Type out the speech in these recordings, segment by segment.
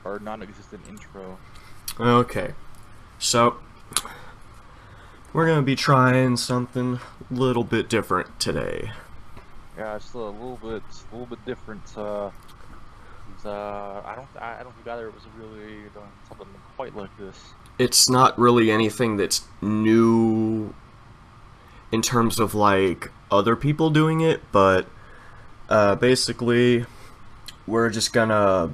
our non-existent intro. Okay, so we're gonna be trying something a little bit different today. Yeah, it's a little bit different. I don't think either of us have really done something quite like this. It's not really anything that's new in terms of like other people doing it, but basically we're just gonna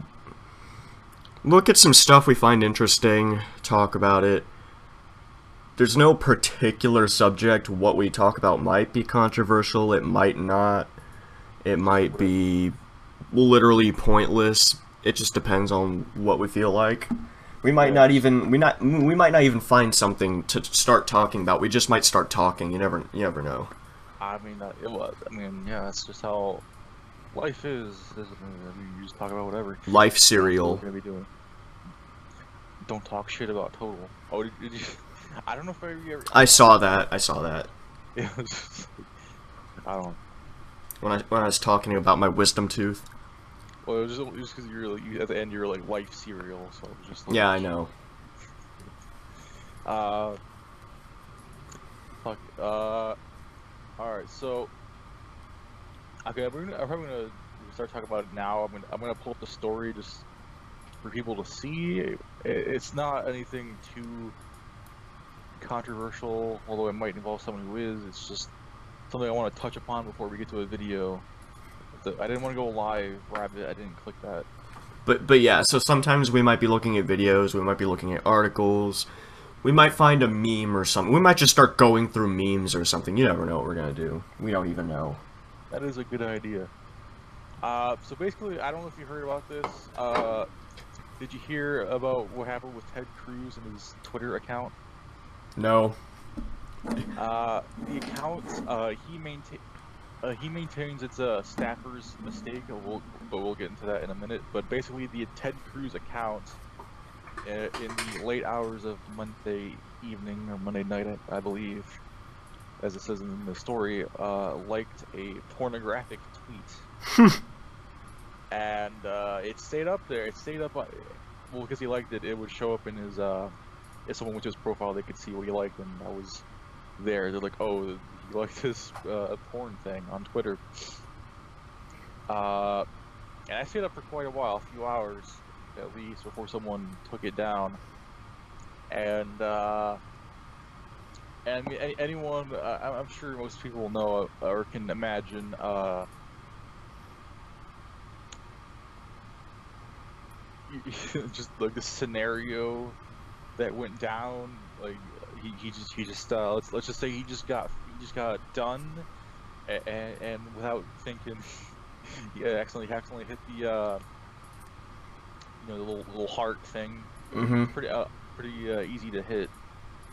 look at some stuff we find interesting, talk about it. There's no particular subject. What we talk about might be controversial, it might not. It might be literally pointless. It just depends on what we feel like. We might not even we might not even find something to start talking about. We just might start talking. You never know. I mean, it was. I mean, yeah, that's just how life is, isn't it? I mean, you just talk about whatever. Life That's what we're cereal. gonna be doing. Don't talk shit about Total. Oh, did you? I don't know if I ever. I saw that. I saw that It was just, I don't. when I was talking about my wisdom tooth. Well, it was just because at the end you were like life cereal, so it was just. Like, Yeah, I know. Fuck. All right. So. Okay, I'm probably gonna start talking about it now. I'm gonna pull up the story just for people to see. It's not anything too controversial, although it might involve someone who is. It's just something I want to touch upon before we get to a video. I didn't want to go live, Rabbit. I didn't click that. But yeah, so sometimes we might be looking at videos, we might be looking at articles, we might find a meme or something. We might just start going through memes or something. You never know what we're gonna do. We don't even know. That is a good idea. So basically, I don't know if you heard about this. Did you hear about what happened with Ted Cruz and his Twitter account? No. The account, he maintains it's a staffer's mistake, but we'll get into that in a minute. But basically, the Ted Cruz account, in the late hours of Monday evening or Monday night, I believe, as it says in the story, liked a pornographic tweet. And it stayed up there. It stayed up, well, because he liked it. It would show up in his, if someone went to his profile, they could see what he liked, and that was there. They're like, oh, you like this porn thing on Twitter. And I stayed up for quite a while, a few hours at least, before someone took it down. And anyone, I'm sure most people know or can imagine, just like the scenario that went down. Like he just let's just say he just got done, and without thinking, he accidentally hit the the little heart thing. Mm-hmm. Pretty easy to hit.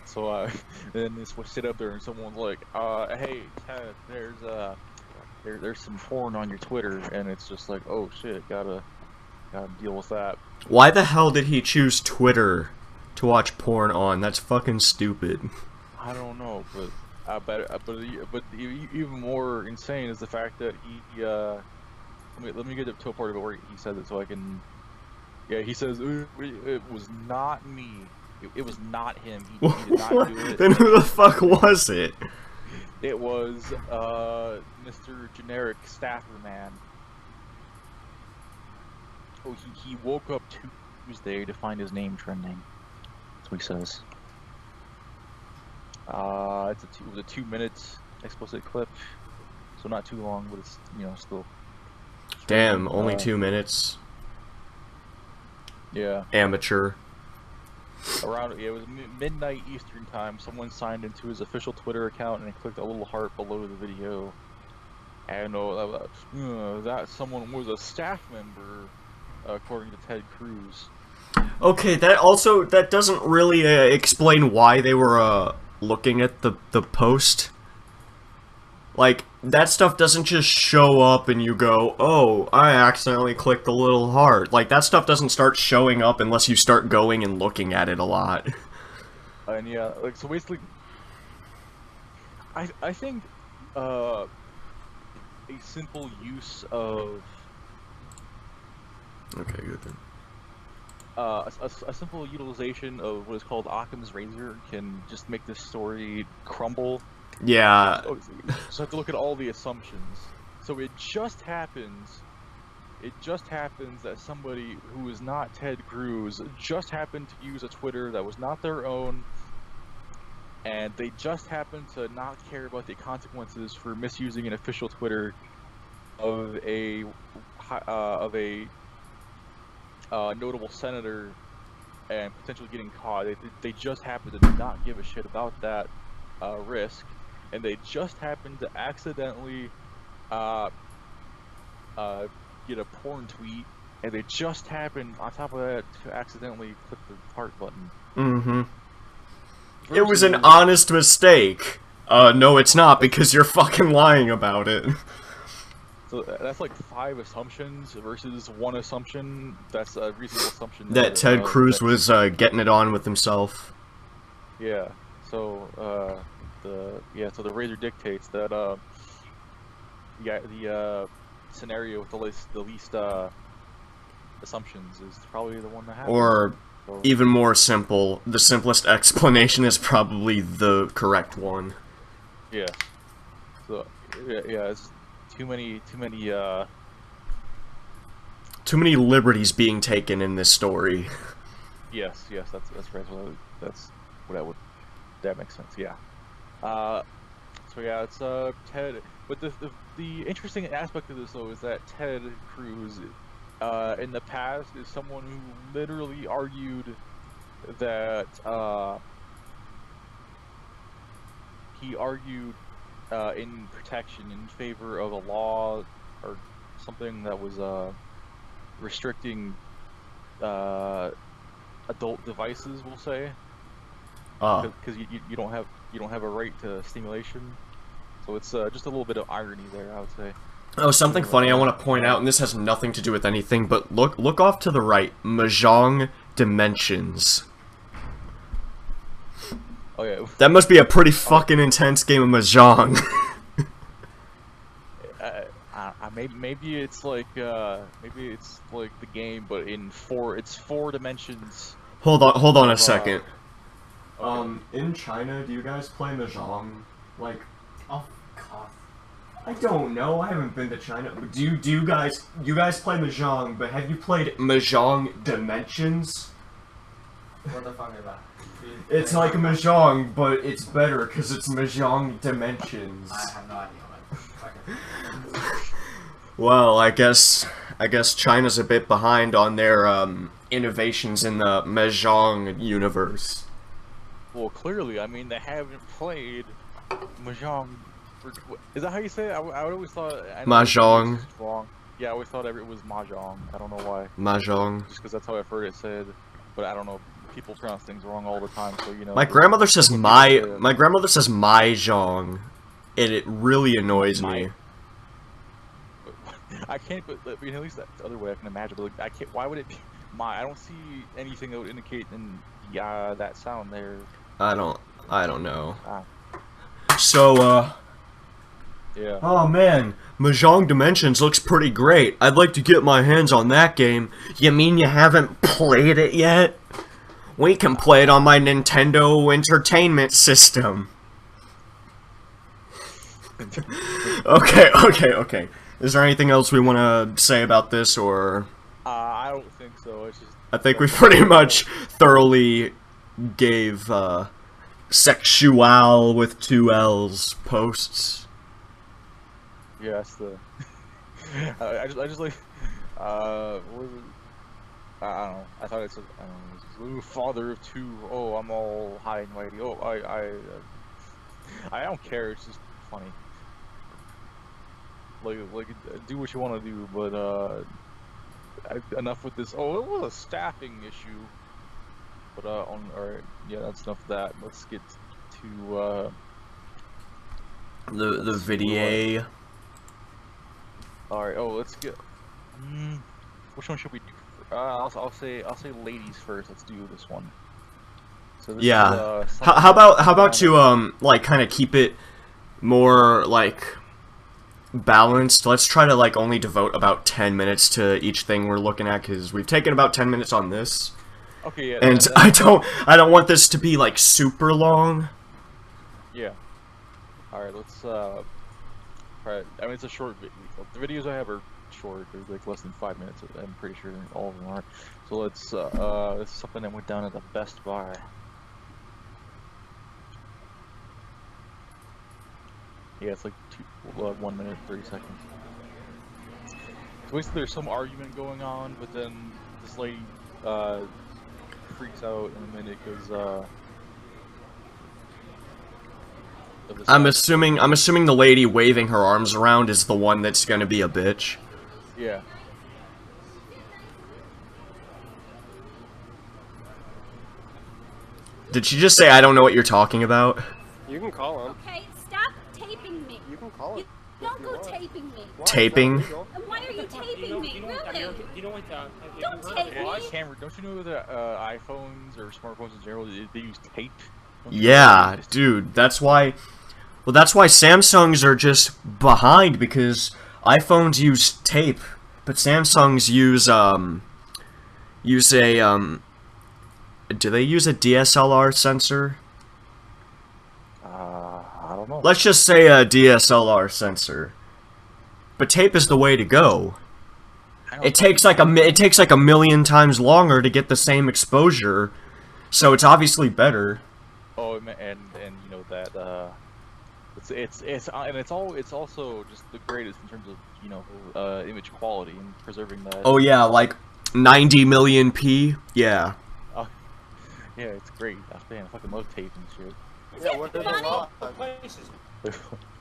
So then this was sit up there and someone's like, hey Ted, there's some porn on your Twitter, and it's just like, oh shit, gotta deal with that. Why the hell did he choose Twitter to watch porn on? That's fucking stupid. I don't know, but even more insane is the fact that he let me get to a part of it where he said it so I can. Yeah, he says it was not me. It was not him. He did not do it. Then who the fuck was it? It was Mr. Generic Staffer Man. Oh, he woke up Tuesday to find his name trending. That's what he says. It was a 2-minute explicit clip, so not too long, but it's still. Damn, only 2 minutes. Yeah. Amateur. It was midnight Eastern time. Someone signed into his official Twitter account and clicked a little heart below the video. And that someone was a staff member, according to Ted Cruz. Okay, that doesn't really explain why they were looking at the post. Like, that stuff doesn't just show up and you go, oh, I accidentally clicked the little heart. Like, that stuff doesn't start showing up unless you start going and looking at it a lot. And yeah, like, so basically, I think a simple use of okay, good then. a simple utilization of what is called Occam's razor can just make this story crumble. Yeah. So have to look at all the assumptions. So it just happens that somebody who is not Ted Cruz just happened to use a Twitter that was not their own, and they just happened to not care about the consequences for misusing an official Twitter of a notable senator and potentially getting caught. They just happen to not give a shit about that risk, and they just happen to accidentally get a porn tweet, and they just happen on top of that to accidentally click the heart button. Mm-hmm. It was an honest mistake. No, it's not, because you're fucking lying about it. So that's like 5 assumptions versus 1 assumption. That's a reasonable assumption. That Ted Cruz was getting it on with himself. Yeah. So so the razor dictates that the scenario with the least assumptions is probably the one that happens. Or even more simple, the simplest explanation is probably the correct one. Yeah. So yeah, it's too many liberties being taken in this story. Yes, that's right. That makes sense. Yeah. So yeah, it's Ted. But the interesting aspect of this though is that Ted Cruz, in the past, is someone who literally argued that he argued in protection in favor of a law or something that was restricting adult devices, we'll say, because you don't have a right to stimulation. So it's just a little bit of irony there, I would say. Oh, something funny I want to point out, and this has nothing to do with anything, but look off to the right. Mahjong Dimensions. Oh yeah. That must be a pretty fucking intense game of Mahjong. Maybe it's like the game, but it's 4 dimensions. Hold on a second. Okay. In China, do you guys play Mahjong? Like, oh god, I don't know. I haven't been to China. Do you guys play Mahjong? But have you played Mahjong Dimensions? What the fuck is that? It's like Mahjong, but it's better because it's Mahjong Dimensions. I have no idea what. Well, I guess China's a bit behind on their innovations in the Mahjong universe. Well, clearly, I mean, they haven't played Mahjong. Is that how you say it? I always thought Mahjong. Wrong. Yeah, I always thought it was Mahjong. I don't know why. Mahjong. Just because that's how I've heard it said, but I don't know. People pronounce things wrong all the time, so you know. My grandmother says Mahjong, and it really annoys me. I can't, but at least that's the other way I can imagine. But like, I can't. Why would it be I don't see anything that would indicate that sound there. I don't know. So, yeah. Oh man, Mahjong Dimensions looks pretty great. I'd like to get my hands on that game. You mean you haven't played it yet? We can play it on my Nintendo Entertainment System. Okay. Is there anything else we want to say about this, or? I don't think so. It's just. I think we pretty much thoroughly gave sexual with 2 L's posts. Yeah, that's the. I just like. What was it? I don't know. I thought it said. I don't know. Father of 2. Oh, I'm all high and mighty. Oh, I don't care. It's just funny. Like, do what you want to do, but enough with this. Oh, it was a staffing issue. But alright, yeah, that's enough of that. Let's get to the video. Alright. Oh, let's get. Which one should we do? I'll say ladies first. Let's do this one. So this yeah. Is, how about you like kind of keep it more like balanced? Let's try to like only devote about 10 minutes to each thing we're looking at, because we've taken about 10 minutes on this. Okay, yeah. And I don't want this to be like super long. Yeah. All right, let's. All right. I mean, it's a short video. The videos I have are short. They're like less than 5 minutes. I'm pretty sure all of them are. So let's. This is something that went down at the Best Buy. Yeah, it's like 1 minute 30 seconds. So basically, there's some argument going on, but then this lady freaks out in a minute because I'm assuming the lady waving her arms around is the one that's gonna be a bitch. Yeah. Did she just say I don't know what you're talking about? You can call him. Okay, stop taping me. You can call him. Don't go taping me. Taping? And why are you taping me? Really? Don't Don't tape me. Cameron, don't you know that iPhones or smartphones in general, they use tape? Don't you Yeah, know? dude, that's why... Well, that's why Samsungs are just behind, because iPhones use tape, but Samsungs use a, do they use a DSLR sensor? I don't know. Let's just say a DSLR sensor. But tape is the way to go. It takes like a million times longer to get the same exposure, so it's obviously better. Oh, and you know that it's also just the greatest in terms of, you know, image quality and preserving that. Oh yeah, like 90 million p. Yeah. Yeah, it's great. Man, I fucking love tape and shit. Is Yeah, it what are the funny? laws? What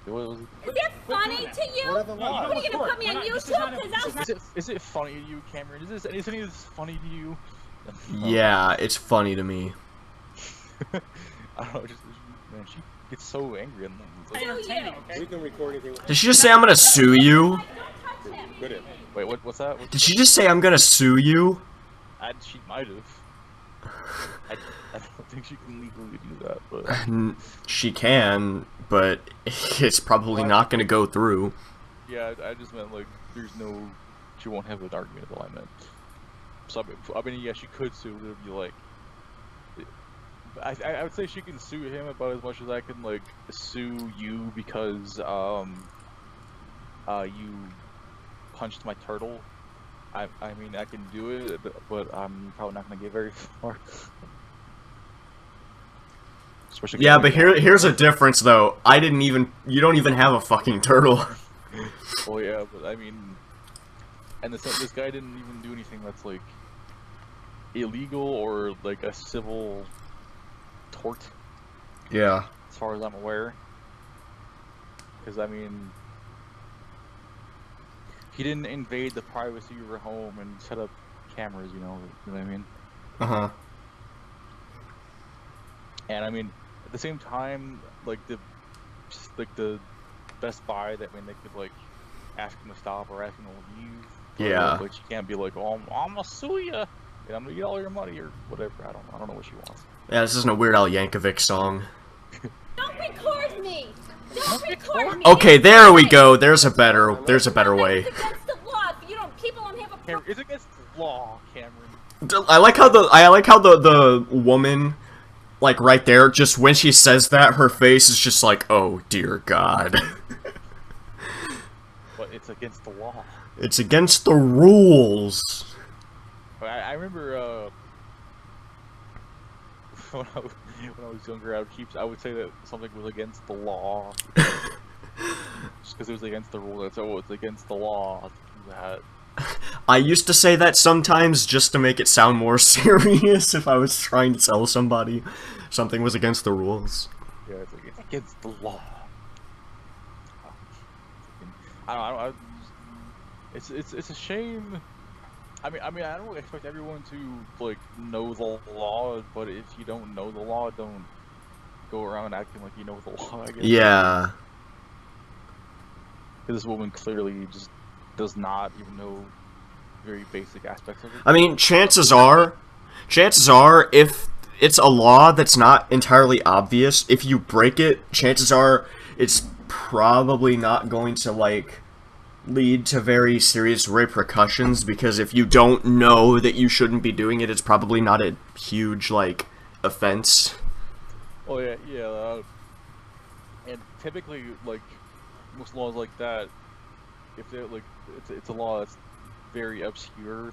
was Is it funny to you? What are the laws? What are you gonna put me on YouTube? Because is it funny to you, Cameron? Is any of this funny to you? Yeah, it's funny to me. I don't know. Just man, she gets so angry and We can record anything. Did she just say I'm gonna sue you? Good in. wait, what's that? Did she just say I'm gonna sue you? She might have. I don't think she can legally do that, but She can, but it's probably not gonna go through. yeah, I just meant like she won't have an argument. All I meant. So I mean, yeah, she could sue. It would be like, I would say she can sue him about as much as I can like sue you because you punched my turtle. I mean, I can do it, but I'm probably not gonna get very far. Especially Yeah, but here's a difference though. You don't even have a fucking turtle. Well, yeah, but I mean, and this guy didn't even do anything that's like illegal or like a civil tort, Yeah. as far as I'm aware. Because I mean, he didn't invade the privacy of your home and set up cameras. You know what I mean? Uh-huh. And I mean, at the same time, like the Best Buy, that mean they could like ask him to stop or ask him to leave. Yeah. But you can't be like, oh, I'm gonna sue you, and I'm gonna get all your money or whatever. I don't know what she wants. Yeah, this isn't a Weird Al Yankovic song. don't record me. Don't record me. Okay, there we go. There's a better way. It's against the law. If you don't, people don't have a. Cameron, it's against the law, Cameron. I like how the woman, like right there, just when she says that, her face is just like, oh dear God. But it's against the law. It's against the rules. I remember when I was younger, I would say that something was against the law. Just because it was against the rule. That's it's against the law. That. I used to say that sometimes just to make it sound more serious if I was trying to tell somebody something was against the rules. Yeah, it's against the law. I don't. It's a shame. I mean, I don't expect everyone to like know the law, but if you don't know the law, don't go around acting like you know the law. I guess. Yeah. Because this woman clearly just does not even know very basic aspects of it. I mean, chances are, if it's a law that's not entirely obvious, if you break it, chances are it's probably not going to, like, lead to very serious repercussions, because if you don't know that you shouldn't be doing it, it's probably not a huge, like, offense. Oh yeah. And typically, like, most laws like that, if they're like, it's a law that's very obscure.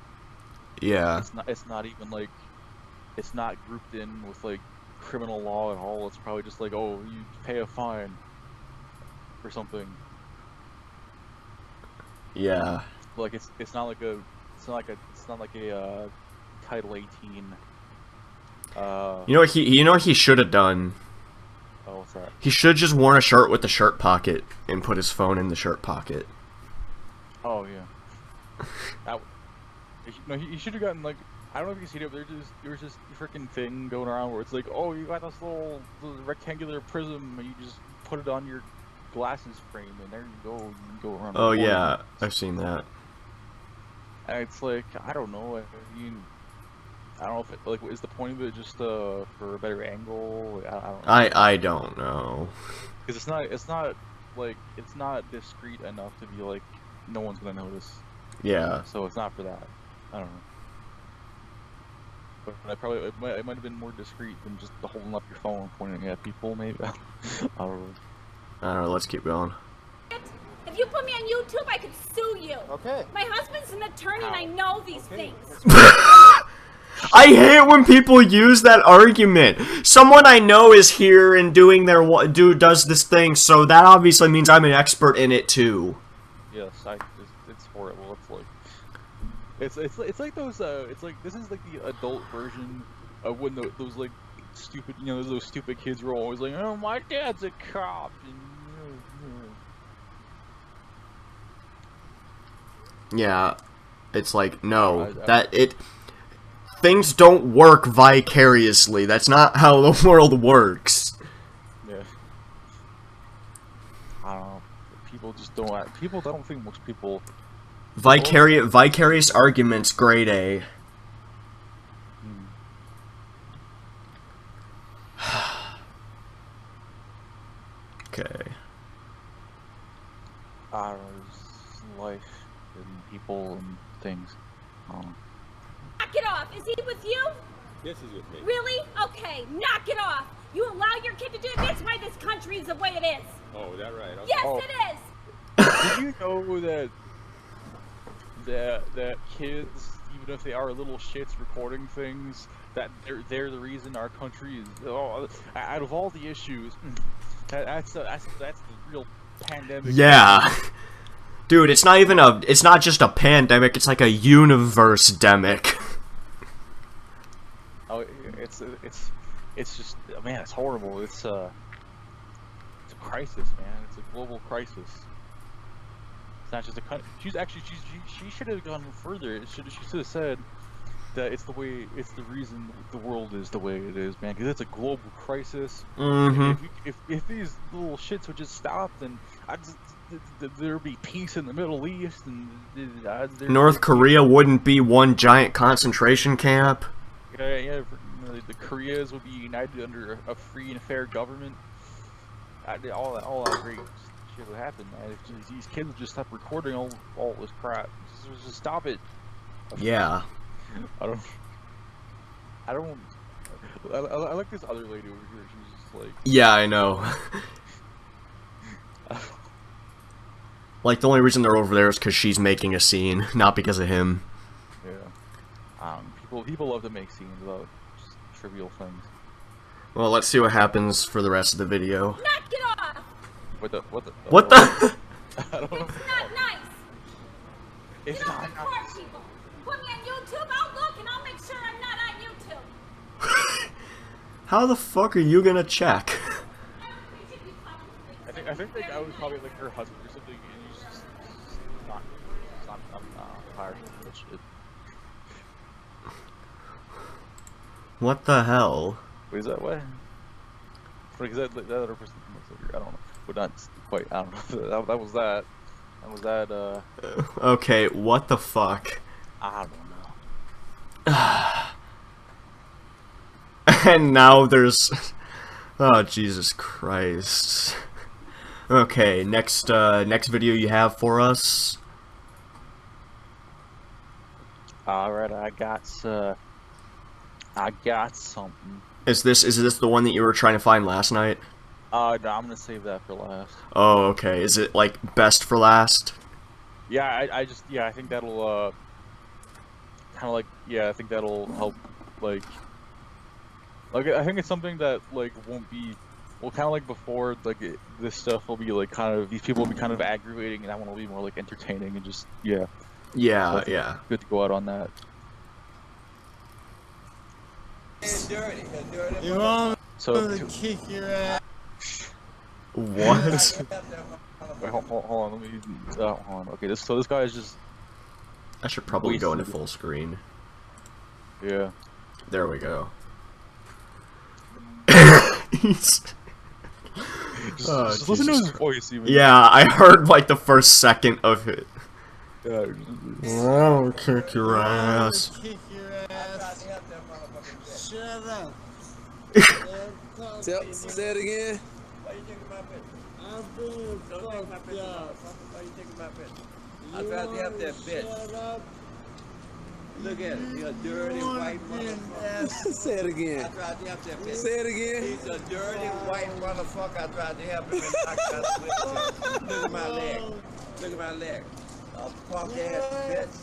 Yeah. It's not even like, it's not grouped in with like criminal law at all. It's probably just like, oh, you pay a fine or something. Yeah. Like it's not like a Title 18. You know what he should have done? Oh, what's that? He should have just worn a shirt with the shirt pocket and put his phone in the shirt pocket. Oh yeah. No, he should have gotten like, I don't know if you can see it, but there's this freaking thing going around where it's like, oh, you got this little rectangular prism, and you just put it on your glasses frame, and there you go. You can go around. Oh yeah, I've seen that. And it's like, I don't know. I mean, I don't know if it, like, is the point of it just for a better angle? I don't know. I don't know. Because it's not discreet enough to be like, no one's gonna notice. Yeah. So it's not for that. I don't know. But it might have been more discreet than just holding up your phone and pointing at people, maybe. I don't know. I don't know, let's keep going. If you put me on YouTube, I could sue you. Okay. My husband's an attorney and I know these things. I hate when people use that argument. Someone I know is here and does this thing, so that obviously means I'm an expert in it too. Yes, it's horrible. It's like it's like those it's like, this is like the adult version of when those like stupid, you know, those stupid kids were always like, oh, my dad's a cop. And, Yeah, it's like, no, things don't work vicariously. That's not how the world works. yeah. I don't know. People don't think most people. Vicarious arguments, grade A. Okay. I don't know, it's life and people and things. Knock it off. Is he with you? Yes, he's with me. Really? Okay, knock it off. You allow your kid to do it. That's why this country is the way it is. Oh, is that right? Okay. Yes, Oh. it is. Did you know that kids, even if they are little shits recording things, that they're the reason our country is, out of all the issues, that's the real pandemic. Yeah. Dude, it's not just a pandemic, it's like a universe-demic. Oh, it's just, man, it's horrible. It's a crisis, man. It's a global crisis. It's not just a country. She should have gone further. She should have said that it's the reason the world is the way it is, man. Because it's a global crisis. Mm-hmm. If these little shits would just stop, then there'd be peace in the Middle East, and North Korea wouldn't be one giant concentration camp. Yeah. The Koreas would be united under a free and fair government. All that great shit would happen, man. If these kids would just stop recording all this crap, just stop it. Yeah. I like this other lady over here. She's just like, Yeah, I know. Like, the only reason they're over there is because she's making a scene, not because of him. yeah. People love to make scenes about just trivial things. Well, let's see what happens for the rest of the video. Knock it off. What the? It's I don't know. not nice. It's You don't not. record people. Put me on YouTube. I'll look and I'll make sure I'm not on YouTube. How the fuck are you gonna check? I think that guy was probably like her husband or something, and he's just not fired for that shit. What the hell? Wait, is that what? Because that other person looks like her. I don't know. But not quite. I don't know. That was that. That was that. Okay, what the fuck? I don't know. And now there's... Oh, Jesus Christ. Okay, next video you have for us? All right, I got something. Is this the one that you were trying to find last night? No, I'm gonna save that for last. Oh, okay. Is it like best for last? Yeah, I think that'll kind of like I think that'll help like I think it's something that like won't be kind of like before like this stuff will be like kind of these people will be kind of aggravating and that one will be more like entertaining and just Yeah, So I think yeah. it's good to go out on that. You want So me to kick your ass? What? wait, hold on, let me hold on. Okay, this guy is just I should probably go into Wasted. full screen. yeah. There we go. Just listen to his voice even. Yeah, I heard like the first second of it. Yeah. I'll kick your ass. Kick your ass. Shut up. Say it again. I'm being fucked up. I'd rather have that bitch. Shut up. Look at it. You're a dirty white motherfucker. Say it again. I'd rather have that bitch. Say it again. He's a dirty white motherfucker. I'd rather have him and knock out with him. Look at my leg. Look at my leg. A punk ass bitch.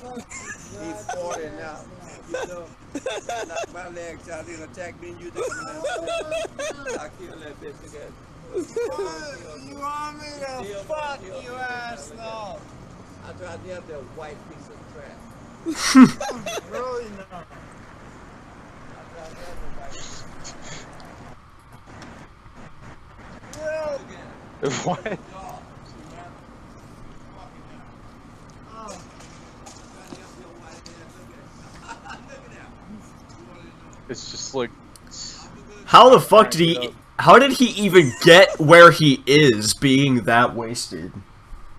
He's 40 now. You know, knock my legs out and attack me and you think I'll kill that bitch again. You want me to fuck you, asshole? I'd rather have that white piece of trash. Really not. I'd rather have the white What? It's just like How the fuck did he? How did he even get where he is, being that wasted?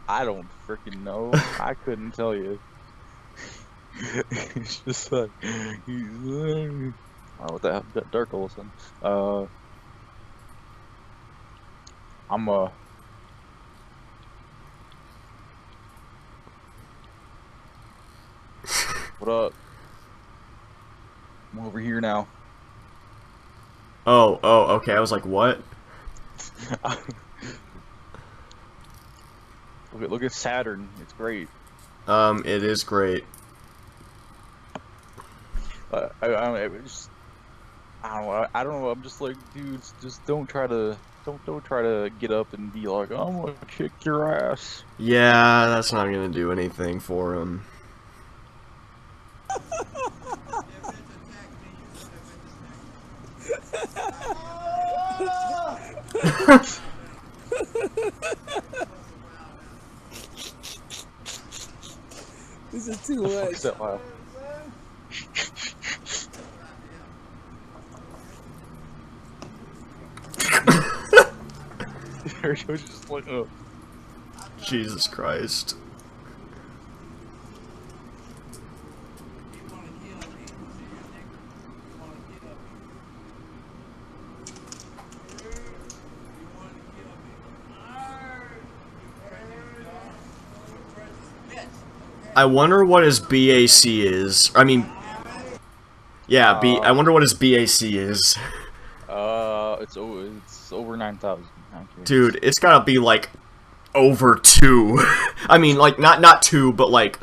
I don't freaking know. I couldn't tell you. It's just like he's what the hell? Dark Olsen. I'm What up? I'm over here now. Oh, okay. I was like, what? Look at Saturn. It's great. It is great. I don't know. I'm just like, dudes, just don't try to get up and be like, I'm gonna kick your ass. Yeah, that's not gonna do anything for him. This is too Fuck much. that laugh. It was just like, oh. Jesus Christ. I wonder what his BAC is. I mean, yeah, I wonder what his BAC is. It's over 9,000. Dude, it's gotta be like over 2. I mean, like not 2, but like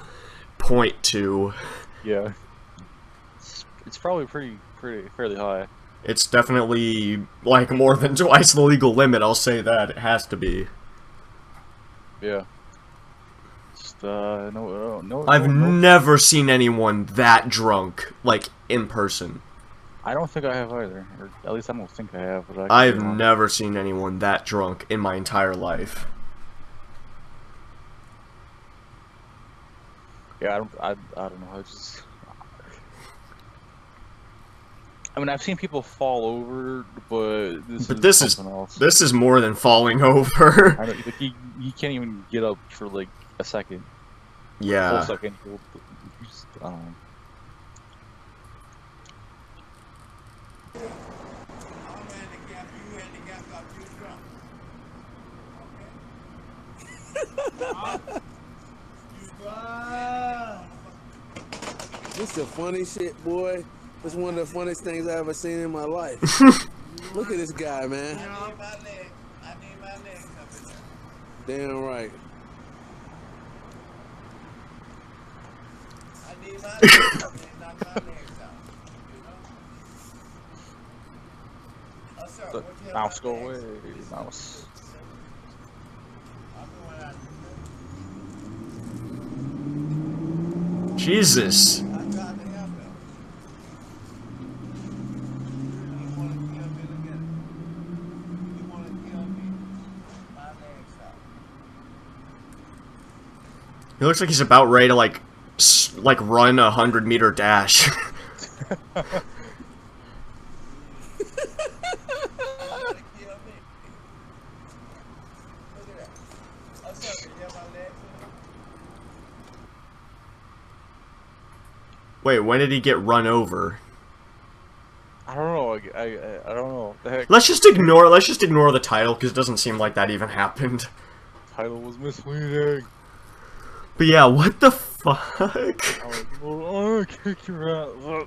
0.2. Yeah. It's probably fairly high. It's definitely like more than twice the legal limit. I'll say that it has to be. Yeah. Just no. I've never seen anyone that drunk, like in person. I don't think I have either, or at least I don't think I have. But I could I've be wrong. never seen anyone that drunk in my entire life. Yeah, I don't know. I just. I mean, I've seen people fall over, but this is something else. This is more than falling over. I know, like, he can't even get up for like a second. Yeah. Full second. Just, I don't know. This That's the funny shit, boy. That's one of the funniest things I ever seen in my life. Look at this guy, man. I need my legs up in there. Damn right. I need my legs up there, not my legs out. You know? Oh, sir, what you have Mouse, my go legs? away, mouse. I'm going out. Jesus. I tried to help him. You want to kill me? Look at it. You want to kill me? My legs out. He looks like he's about ready to like run a 100-meter dash. You want to kill me? Look at that. Oh, sir, do you have my legs in there? Wait, when did he get run over? I don't know. I don't know. The heck? Let's just ignore the title because it doesn't seem like that even happened. Title was misleading. But yeah, what the fuck? I was, oh, kick your ass.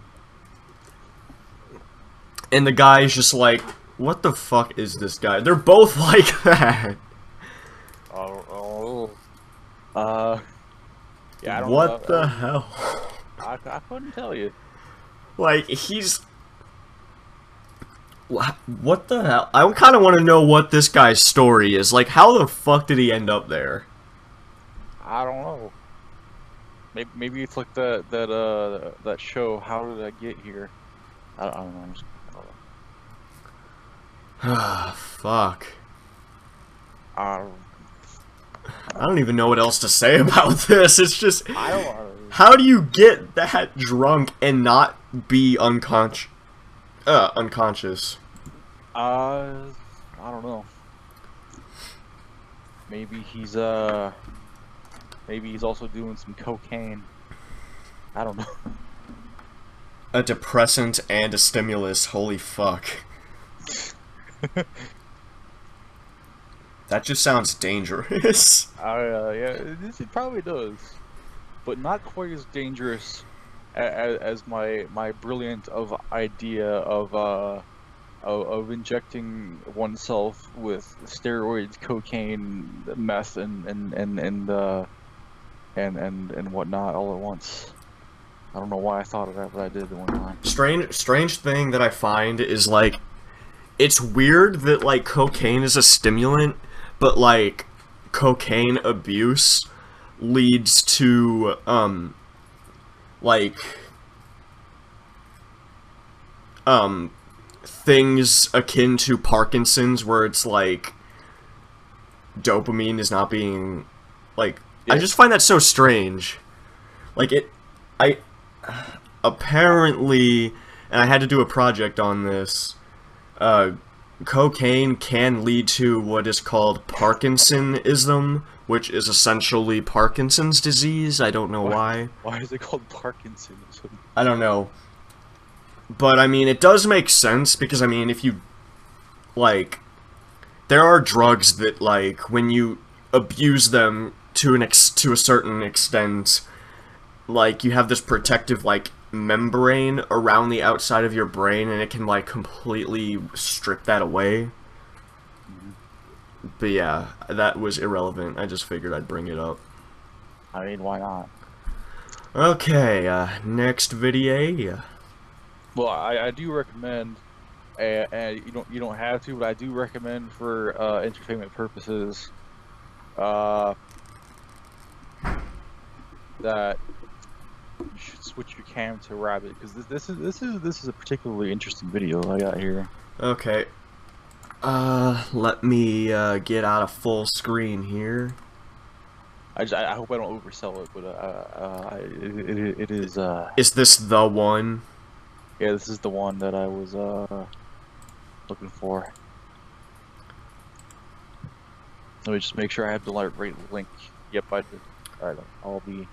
And the guy's just like, what the fuck is this guy? They're both like that. Oh. Yeah, I don't know. What the hell? I couldn't tell you. Like, he's... What the hell? I kind of want to know what this guy's story is. Like, how the fuck did he end up there? I don't know. Maybe it's like that show. How did I get here? I don't know. Ah, fuck. I I don't even know what else to say about this. It's just... don't know. How do you get that drunk and not be unconscious? I don't know. Maybe he's also doing some cocaine. I don't know. A depressant and a stimulus. Holy fuck. That just sounds dangerous. Yeah, it probably does, but not quite as dangerous as my brilliant idea of injecting oneself with steroids, cocaine, meth, and whatnot all at once. I don't know why I thought of that, but I did at one time. Strange thing that I find is like, it's weird that like cocaine is a stimulant, but like cocaine abuse leads to things akin to Parkinson's, where it's like dopamine is not being like, I just find that so strange. Like apparently, and I had to do a project on this, cocaine can lead to what is called Parkinsonism, which is essentially Parkinson's disease. I don't know why. Why is it called Parkinsonism? I don't know. But, I mean, it does make sense, because, I mean, if you, like, there are drugs that, like, when you abuse them to a certain extent, like, you have this protective, like, membrane around the outside of your brain, and it can, like, completely strip that away. But yeah, that was irrelevant. I just figured I'd bring it up. I mean, why not? Okay, next video. Well, I do recommend, and you don't have to, but I do recommend for entertainment purposes, that you should switch your cam to Rabbit, because this is a particularly interesting video I got here. Okay. Let me get out of full screen here. I hope I don't oversell it, but it is. Is this the one? Yeah, this is the one that I was looking for. Let me just make sure I have the right link. Yep, I did. Alright, I'll be.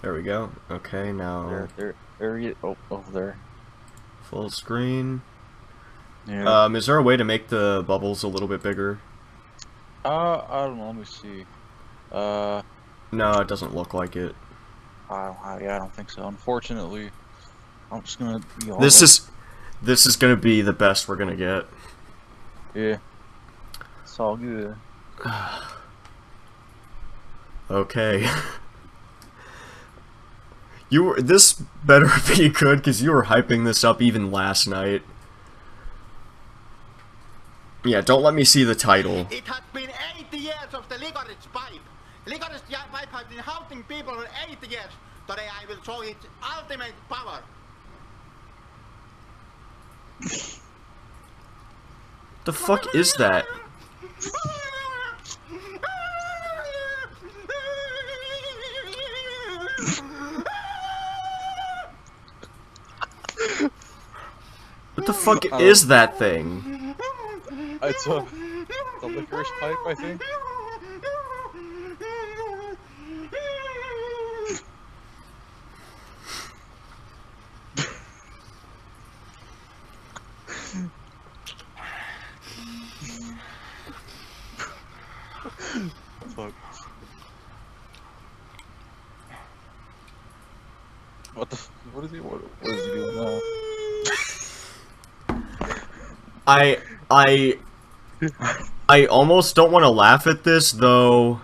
There we go. Okay, now There he is. Oh, over there. full screen. Yeah. Is there a way to make the bubbles a little bit bigger? I don't know. Let me see. No, it doesn't look like it. Yeah, I don't think so. Unfortunately, I'm just gonna be all This is gonna be the best we're gonna get. Yeah. It's all good. Okay. This better be good because you were hyping this up even last night. Yeah, don't let me see the title. It has been 80 years of the licorice pipe. Licorice pipe has been haunting people for 80 years. Today I will show its ultimate power. The fuck is that? What the fuck is that thing? It's a licorice pipe, I think. Fuck. What is he doing now? I almost don't want to laugh at this though,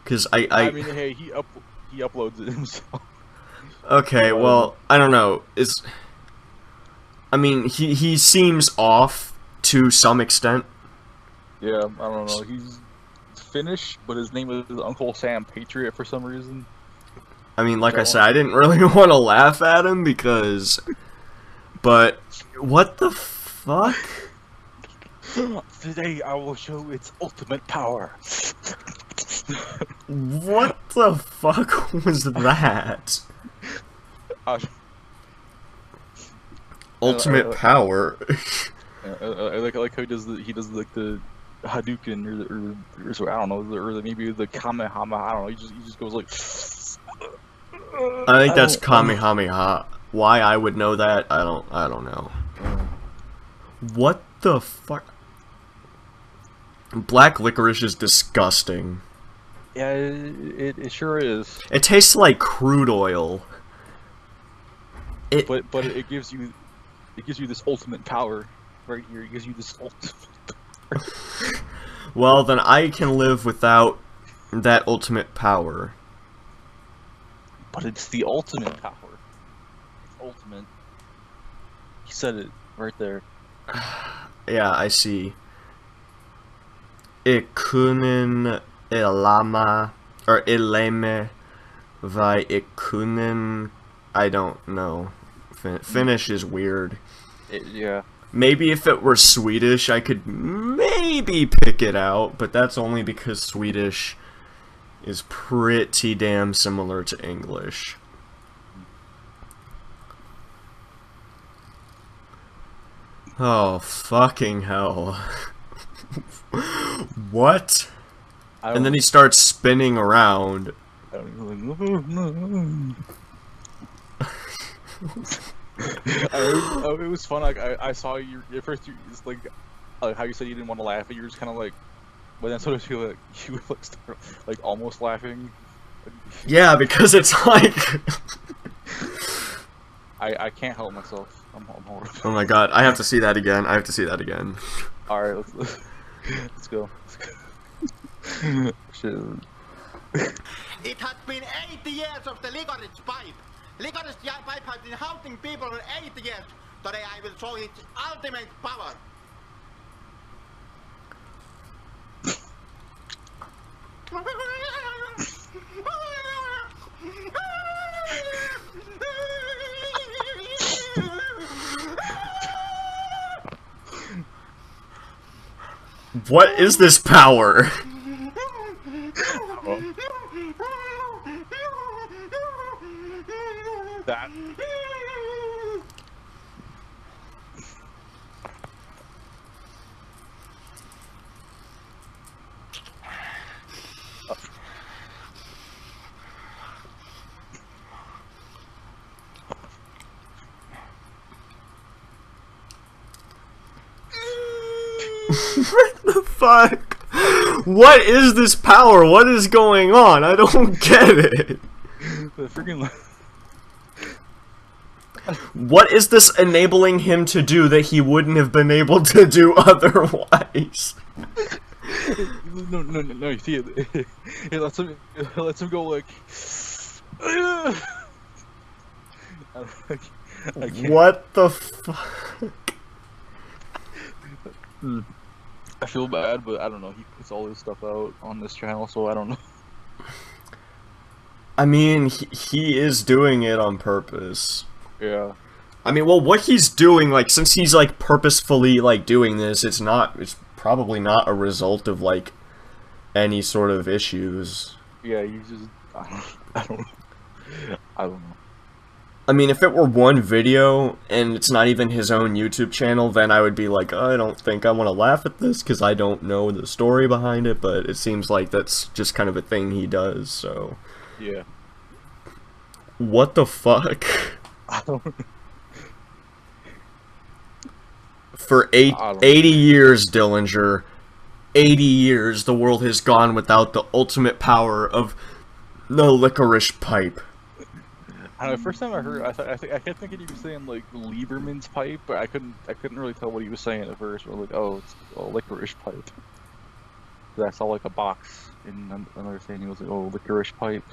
because I mean, hey, he uploads it himself. Okay, well, I don't know. I mean, he seems off to some extent. Yeah, I don't know. He's Finnish, but his name is Uncle Sam Patriot for some reason. I mean, like I said, I didn't really want to laugh at him because... But, what the fuck? Today I will show its ultimate power. What the fuck was that? Ultimate power. I like how he does the Hadouken or I don't know, or maybe the Kamehameha. I don't know. He just goes like. I think that's Kamehameha. Why I would know that, I don't know. What the fuck? Black licorice is disgusting. Yeah, it sure is. It tastes like crude oil. But it gives you this ultimate power right here. It gives you this ultimate power. Well, then I can live without that ultimate power. But it's the ultimate power. It's ultimate. He said it right there. Yeah, I see. Ikunin elama or eleme vai ikunin. I don't know. Finnish is weird. Yeah. Maybe if it were Swedish, I could maybe pick it out, but that's only because Swedish is pretty damn similar to English. Oh, fucking hell. What? And then he starts spinning around. It was fun. Like I saw you at first. It's like how you said you didn't want to laugh, and you were just kind of like. But then sort of feel like you would like start like almost laughing. Yeah, because it's like. I can't help myself. I'm horrible. Oh my god, I have to see that again. I have to see that again. All right, let's go. Shit. It has been 80 years of the licorice pipe. Licorice pipe has been haunting people for 80 years. Today I will show its ultimate power. What is this power? That. What the fuck? What is this power? What is going on? I don't get it. The freaking. What is this enabling him to do that he wouldn't have been able to do otherwise? No, you see it. It lets him go like. I can't. What the fuck? I feel bad, but I don't know. He puts all his stuff out on this channel, so I don't know. I mean, he is doing it on purpose. Yeah. I mean, well, what he's doing, like, since he's, like, purposefully, like, doing this, it's probably not a result of, like, any sort of issues. Yeah, he's just. I don't know. I mean, if it were one video, and it's not even his own YouTube channel, then I would be like, I don't think I want to laugh at this, because I don't know the story behind it, but it seems like that's just kind of a thing he does, so... Yeah. What the fuck? I don't. For 80 years, Dillinger, 80 years, the world has gone without the ultimate power of the licorice pipe. I don't know, first time I heard, I kept thinking he was saying like Lieberman's pipe, but I couldn't really tell what he was saying at first. I was like, oh, it's a licorice pipe. I saw like a box in another thing. He was like, oh, licorice pipe.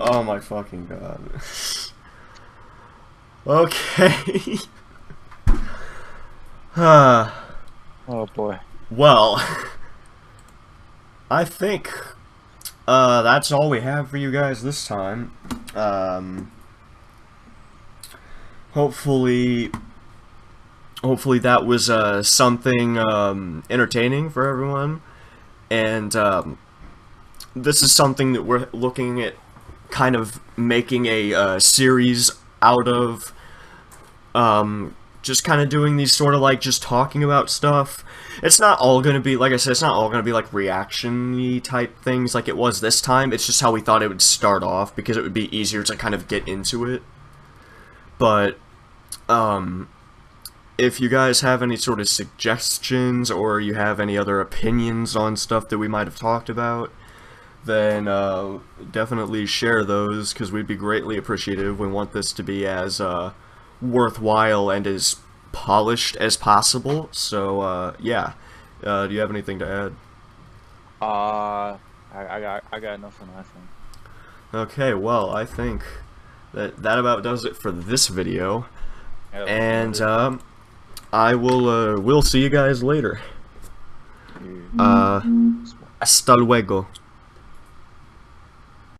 Oh my fucking god. Okay. Oh boy. Well, I think that's all we have for you guys this time. Hopefully that was something entertaining for everyone, and this is something that we're looking at kind of making a series out of, just kind of doing these sort of like just talking about stuff. It's not all gonna be, like I said, it's not all gonna be like reaction-y type things like it was this time. It's just how we thought it would start off, because it would be easier to kind of get into it. But if you guys have any sort of suggestions, or you have any other opinions on stuff that we might have talked about, then definitely share those, because we'd be greatly appreciative. We want this to be as worthwhile and as polished as possible. So yeah, do you have anything to add? I got nothing, I think. Okay, well, I think that about does it for this video, Yeah, and we'll see you guys later. Yeah. Hasta luego.